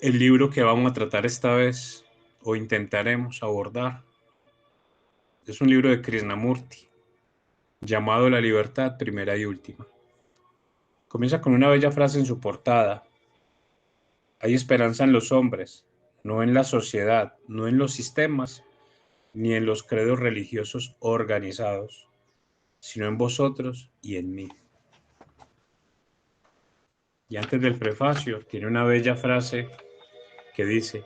El libro que vamos a tratar esta vez, o intentaremos abordar, es un libro de Krishnamurti, llamado La libertad, primera y última. Comienza con una bella frase en su portada. Hay esperanza en los hombres, no en la sociedad, no en los sistemas, ni en los credos religiosos organizados, sino en vosotros y en mí. Y antes del prefacio, tiene una bella frase que dice: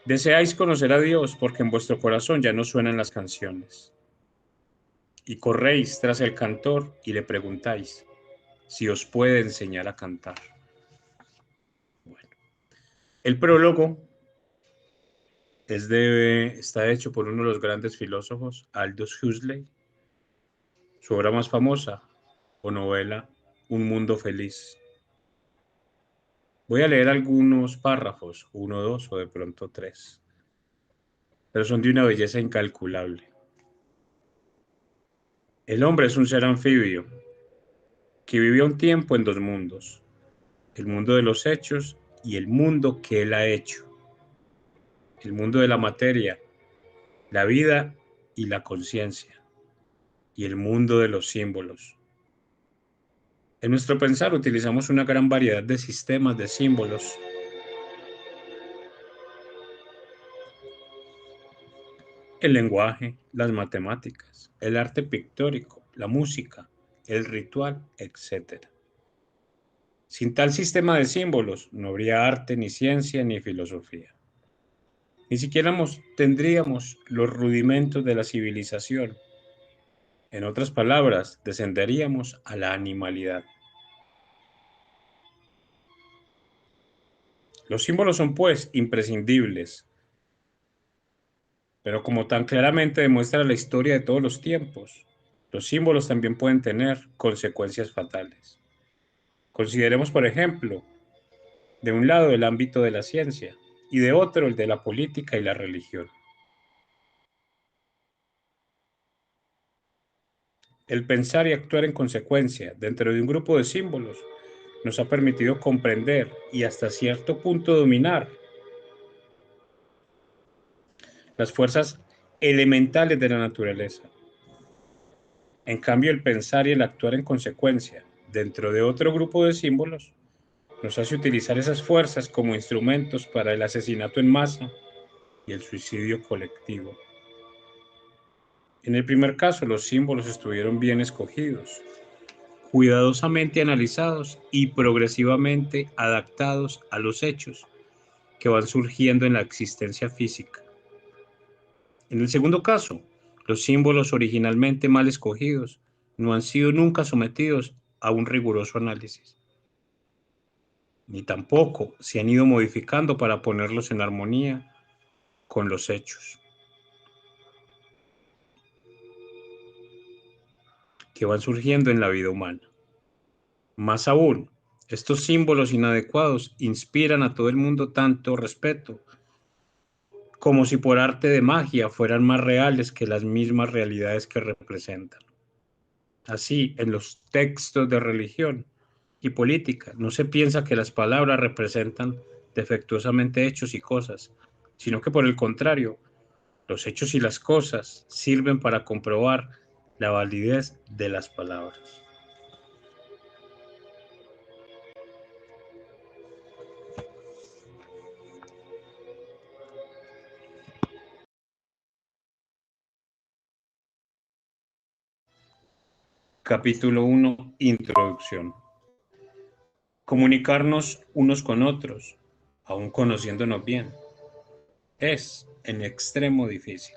deseáis conocer a Dios porque en vuestro corazón ya no suenan las canciones. Y corréis tras el cantor y le preguntáis si os puede enseñar a cantar. Bueno, el prólogo está hecho por uno de los grandes filósofos, Aldous Huxley. Su obra más famosa o novela, Un mundo feliz. Voy a leer algunos párrafos, 1, 2 o de pronto 3, pero son de una belleza incalculable. El hombre es un ser anfibio que vivió un tiempo en dos mundos, el mundo de los hechos y el mundo que él ha hecho, el mundo de la materia, la vida y la conciencia, y el mundo de los símbolos. En nuestro pensar utilizamos una gran variedad de sistemas de símbolos. El lenguaje, las matemáticas, el arte pictórico, la música, el ritual, etc. Sin tal sistema de símbolos no habría arte, ni ciencia, ni filosofía. Ni siquiera tendríamos los rudimentos de la civilización. En otras palabras, descenderíamos a la animalidad. Los símbolos son, pues, imprescindibles, pero como tan claramente demuestra la historia de todos los tiempos, los símbolos también pueden tener consecuencias fatales. Consideremos, por ejemplo, de un lado el ámbito de la ciencia y de otro el de la política y la religión. El pensar y actuar en consecuencia dentro de un grupo de símbolos nos ha permitido comprender y hasta cierto punto dominar las fuerzas elementales de la naturaleza. En cambio, el pensar y el actuar en consecuencia dentro de otro grupo de símbolos nos hace utilizar esas fuerzas como instrumentos para el asesinato en masa y el suicidio colectivo. En el primer caso, los símbolos estuvieron bien escogidos, cuidadosamente analizados y progresivamente adaptados a los hechos que van surgiendo en la existencia física. En el segundo caso, los símbolos originalmente mal escogidos no han sido nunca sometidos a un riguroso análisis, ni tampoco se han ido modificando para ponerlos en armonía con los hechos que van surgiendo en la vida humana. Más aún, estos símbolos inadecuados inspiran a todo el mundo tanto respeto, como si por arte de magia fueran más reales que las mismas realidades que representan. Así, en los textos de religión y política, no se piensa que las palabras representan defectuosamente hechos y cosas, sino que por el contrario, los hechos y las cosas sirven para comprobar la validez de las palabras. Capítulo 1. Introducción. Comunicarnos unos con otros, aun conociéndonos bien, es en extremo difícil.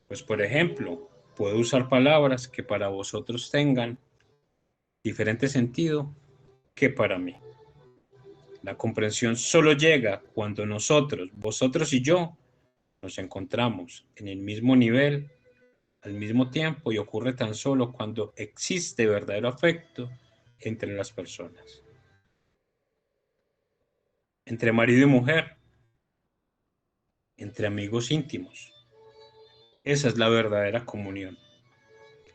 Pues, por ejemplo, puedo usar palabras que para vosotros tengan diferente sentido que para mí. La comprensión solo llega cuando nosotros, vosotros y yo, nos encontramos en el mismo nivel, al mismo tiempo, y ocurre tan solo cuando existe verdadero afecto entre las personas. Entre marido y mujer, entre amigos íntimos. Esa es la verdadera comunión.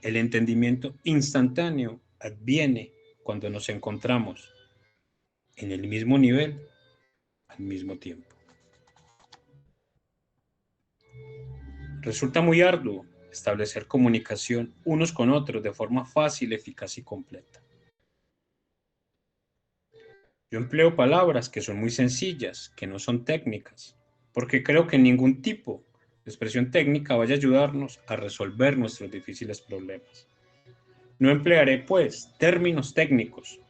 El entendimiento instantáneo adviene cuando nos encontramos en el mismo nivel al mismo tiempo. Resulta muy arduo establecer comunicación unos con otros de forma fácil, eficaz y completa. Yo empleo palabras que son muy sencillas, que no son técnicas, porque creo que ningún tipo de expresión técnica vaya a ayudarnos a resolver nuestros difíciles problemas. No emplearé, pues, términos técnicos,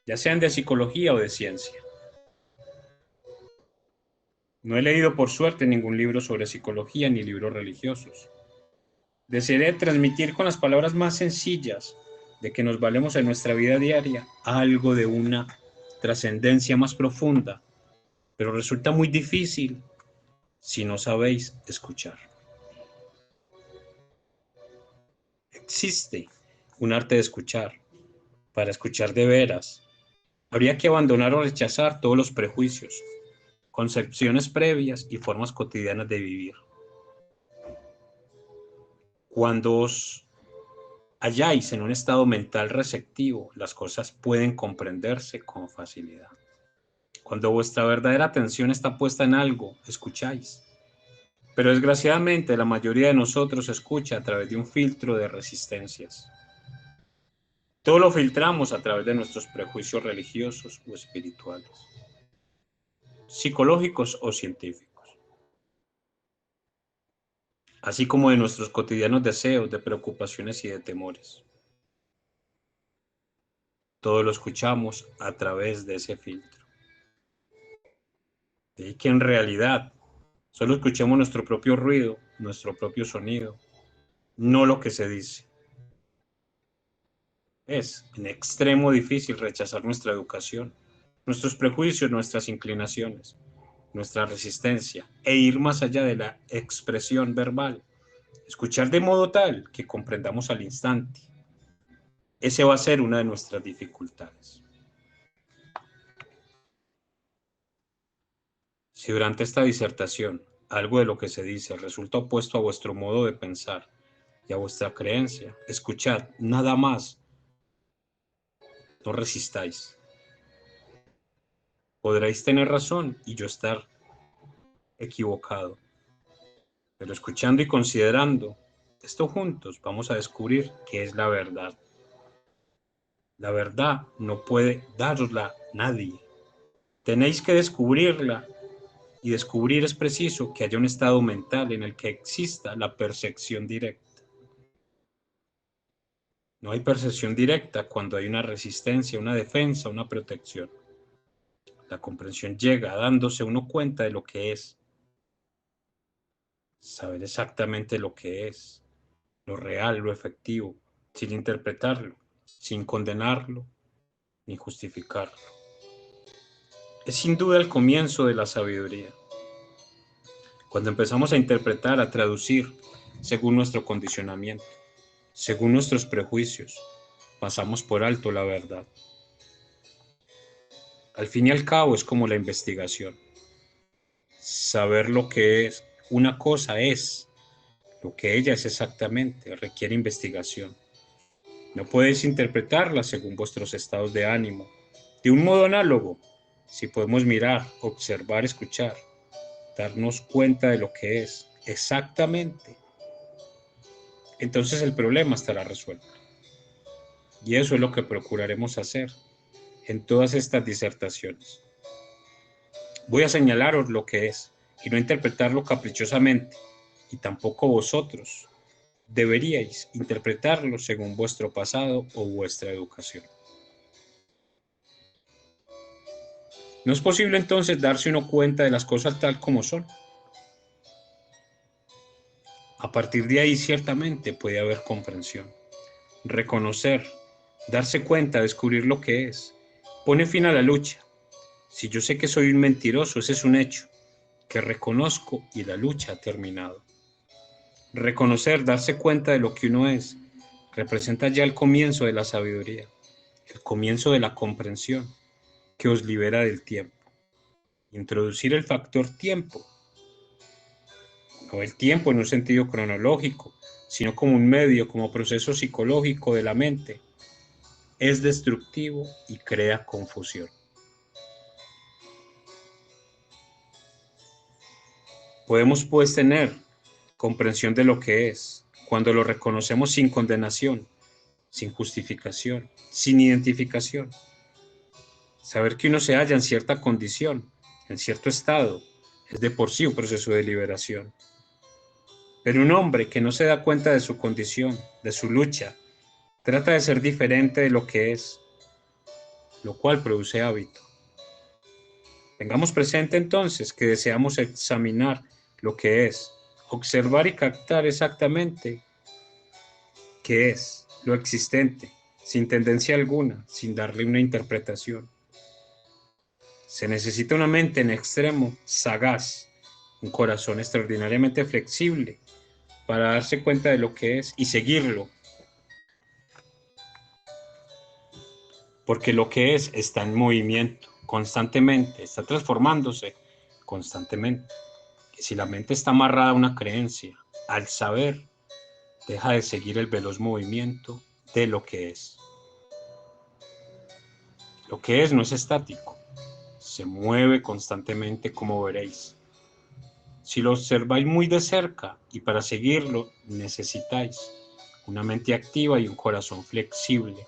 ya sean de psicología o de ciencia. No he leído, por suerte, ningún libro sobre psicología ni libros religiosos. Desearé transmitir con las palabras más sencillas de que nos valemos en nuestra vida diaria algo de una trascendencia más profunda, pero resulta muy difícil si no sabéis escuchar. Existe un arte de escuchar. Para escuchar de veras, habría que abandonar o rechazar todos los prejuicios, concepciones previas y formas cotidianas de vivir. Cuando os halláis en un estado mental receptivo, las cosas pueden comprenderse con facilidad. Cuando vuestra verdadera atención está puesta en algo, escucháis. Pero desgraciadamente la mayoría de nosotros escucha a través de un filtro de resistencias. Todo lo filtramos a través de nuestros prejuicios religiosos o espirituales, psicológicos o científicos, así como de nuestros cotidianos deseos, de preocupaciones y de temores. Todo lo escuchamos a través de ese filtro. Y que en realidad solo escuchemos nuestro propio ruido, nuestro propio sonido, no lo que se dice. Es en extremo difícil rechazar nuestra educación, nuestros prejuicios, nuestras inclinaciones, nuestra resistencia e ir más allá de la expresión verbal. Escuchar de modo tal que comprendamos al instante. Ese va a ser una de nuestras dificultades. Si durante esta disertación algo de lo que se dice resulta opuesto a vuestro modo de pensar y a vuestra creencia, escuchad, nada más, no resistáis. Podréis tener razón y yo estar equivocado, pero escuchando y considerando esto juntos vamos a descubrir qué es la verdad. La verdad no puede darosla nadie. Tenéis que descubrirla, y descubrir es preciso que haya un estado mental en el que exista la percepción directa. No hay percepción directa cuando hay una resistencia, una defensa, una protección. La comprensión llega dándose uno cuenta de lo que es. Saber exactamente lo que es, lo real, lo efectivo, sin interpretarlo, sin condenarlo, ni justificarlo. Es sin duda el comienzo de la sabiduría. Cuando empezamos a interpretar, a traducir, según nuestro condicionamiento, según nuestros prejuicios, pasamos por alto la verdad. Al fin y al cabo es como la investigación. Saber lo que es una cosa es, lo que ella es exactamente, requiere investigación. No podéis interpretarla según vuestros estados de ánimo, de un modo análogo. Si podemos mirar, observar, escuchar, darnos cuenta de lo que es exactamente, entonces el problema estará resuelto. Y eso es lo que procuraremos hacer en todas estas disertaciones. Voy a señalaros lo que es y no interpretarlo caprichosamente, y tampoco vosotros deberíais interpretarlo según vuestro pasado o vuestra educación. No es posible entonces darse uno cuenta de las cosas tal como son. A partir de ahí ciertamente puede haber comprensión. Reconocer, darse cuenta, descubrir lo que es, pone fin a la lucha. Si yo sé que soy un mentiroso, ese es un hecho que reconozco y la lucha ha terminado. Reconocer, darse cuenta de lo que uno es, representa ya el comienzo de la sabiduría, el comienzo de la comprensión que os libera del tiempo. Introducir el factor tiempo, no el tiempo en un sentido cronológico, sino como un medio, como proceso psicológico de la mente, es destructivo y crea confusión. Podemos pues tener comprensión de lo que es, cuando lo reconocemos sin condenación, sin justificación, sin identificación. Saber que uno se halla en cierta condición, en cierto estado, es de por sí un proceso de liberación. Pero un hombre que no se da cuenta de su condición, de su lucha, trata de ser diferente de lo que es, lo cual produce hábito. Tengamos presente entonces que deseamos examinar lo que es, observar y captar exactamente qué es lo existente, sin tendencia alguna, sin darle una interpretación. Se necesita una mente en extremo sagaz, un corazón extraordinariamente flexible para darse cuenta de lo que es y seguirlo, porque lo que es está en movimiento constantemente, está transformándose constantemente. Que si la mente está amarrada a una creencia, al saber, deja de seguir el veloz movimiento de lo que es. Lo que es no es estático, se mueve constantemente, como veréis. Si lo observáis muy de cerca y para seguirlo necesitáis una mente activa y un corazón flexible.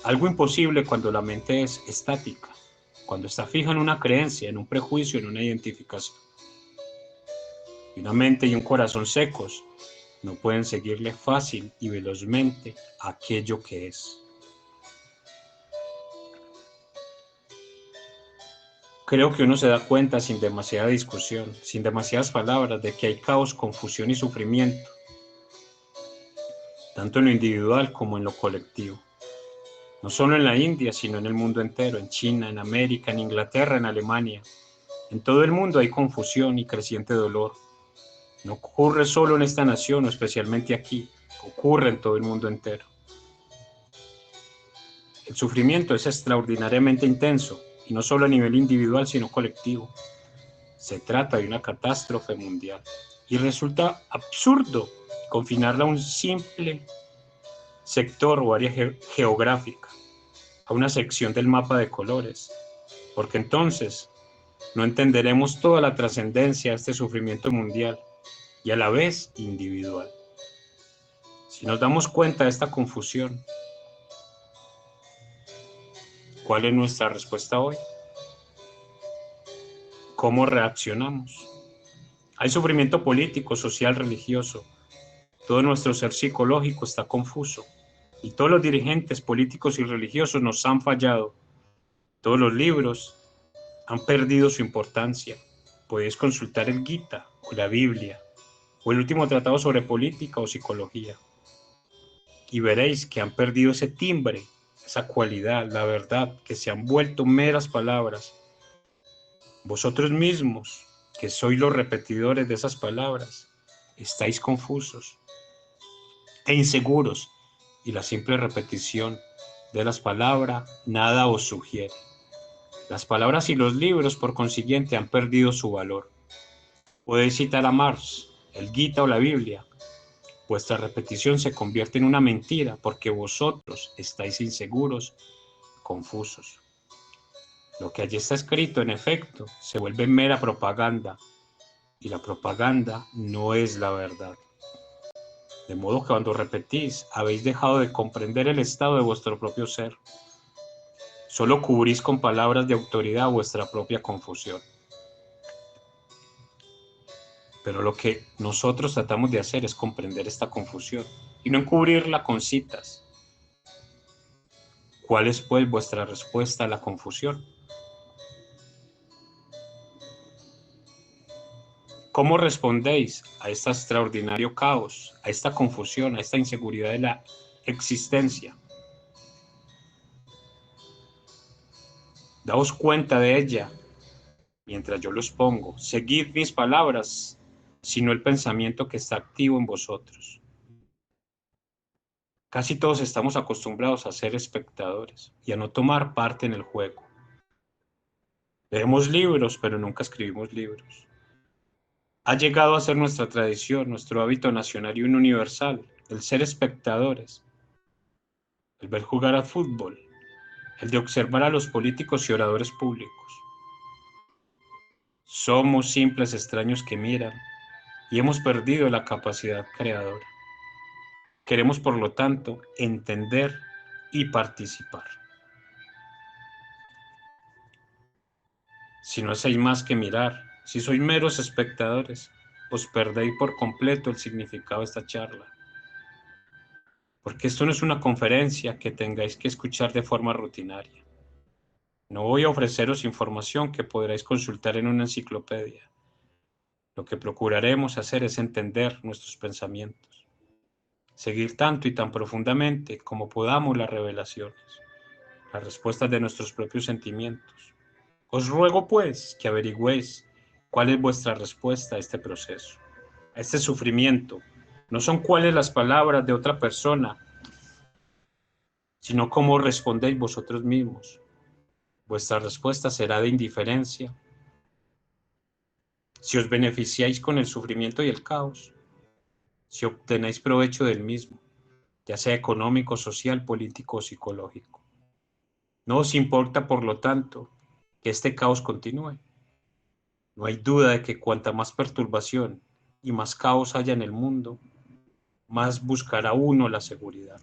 Algo imposible cuando la mente es estática, cuando está fija en una creencia, en un prejuicio, en una identificación. Y una mente y un corazón secos no pueden seguirle fácil y velozmente aquello que es. Creo que uno se da cuenta sin demasiada discusión, sin demasiadas palabras, de que hay caos, confusión y sufrimiento, tanto en lo individual como en lo colectivo. No solo en la India, sino en el mundo entero, en China, en América, en Inglaterra, en Alemania. En todo el mundo hay confusión y creciente dolor. No ocurre solo en esta nación o especialmente aquí, ocurre en todo el mundo entero. El sufrimiento es extraordinariamente intenso, y no solo a nivel individual, sino colectivo. Se trata de una catástrofe mundial, y resulta absurdo confinarla a un simple sector o área geográfica, a una sección del mapa de colores, porque entonces no entenderemos toda la trascendencia de este sufrimiento mundial y a la vez individual. Si nos damos cuenta de esta confusión, ¿cuál es nuestra respuesta hoy? ¿Cómo reaccionamos? Hay sufrimiento político, social, religioso. Todo nuestro ser psicológico está confuso. Y todos los dirigentes políticos y religiosos nos han fallado. Todos los libros han perdido su importancia. Podéis consultar el Gita o la Biblia o el último tratado sobre política o psicología. Y veréis que han perdido ese timbre, esa cualidad, la verdad, que se han vuelto meras palabras. Vosotros mismos, que sois los repetidores de esas palabras, estáis confusos e inseguros, y la simple repetición de las palabras nada os sugiere. Las palabras y los libros, por consiguiente, han perdido su valor. Podéis citar a Marx, el Gita o la Biblia. Vuestra repetición se convierte en una mentira porque vosotros estáis inseguros, confusos. Lo que allí está escrito, en efecto, se vuelve mera propaganda, y la propaganda no es la verdad. De modo que cuando repetís, habéis dejado de comprender el estado de vuestro propio ser. Solo cubrís con palabras de autoridad vuestra propia confusión. Pero lo que nosotros tratamos de hacer es comprender esta confusión y no encubrirla con citas. ¿Cuál es, pues, vuestra respuesta a la confusión? ¿Cómo respondéis a este extraordinario caos, a esta confusión, a esta inseguridad de la existencia? Daos cuenta de ella mientras yo los pongo. Seguid mis palabras, sino el pensamiento que está activo en vosotros. Casi todos estamos acostumbrados a ser espectadores y a no tomar parte en el juego. Leemos libros, pero nunca escribimos libros. Ha llegado a ser nuestra tradición, nuestro hábito nacional y universal, el ser espectadores, el ver jugar al fútbol, el de observar a los políticos y oradores públicos. Somos simples extraños que miran y hemos perdido la capacidad creadora. Queremos, por lo tanto, entender y participar. Si no hacéis más que mirar, si sois meros espectadores, os perdéis por completo el significado de esta charla. Porque esto no es una conferencia que tengáis que escuchar de forma rutinaria. No voy a ofreceros información que podréis consultar en una enciclopedia. Lo que procuraremos hacer es entender nuestros pensamientos, seguir tanto y tan profundamente como podamos las revelaciones, las respuestas de nuestros propios sentimientos. Os ruego, pues, que averigüéis cuál es vuestra respuesta a este proceso, a este sufrimiento. No son cuáles las palabras de otra persona, sino cómo respondéis vosotros mismos. Vuestra respuesta será de indiferencia. Si os beneficiáis con el sufrimiento y el caos, si obtenéis provecho del mismo, ya sea económico, social, político o psicológico. No os importa, por lo tanto, que este caos continúe. No hay duda de que cuanta más perturbación y más caos haya en el mundo, más buscará uno la seguridad.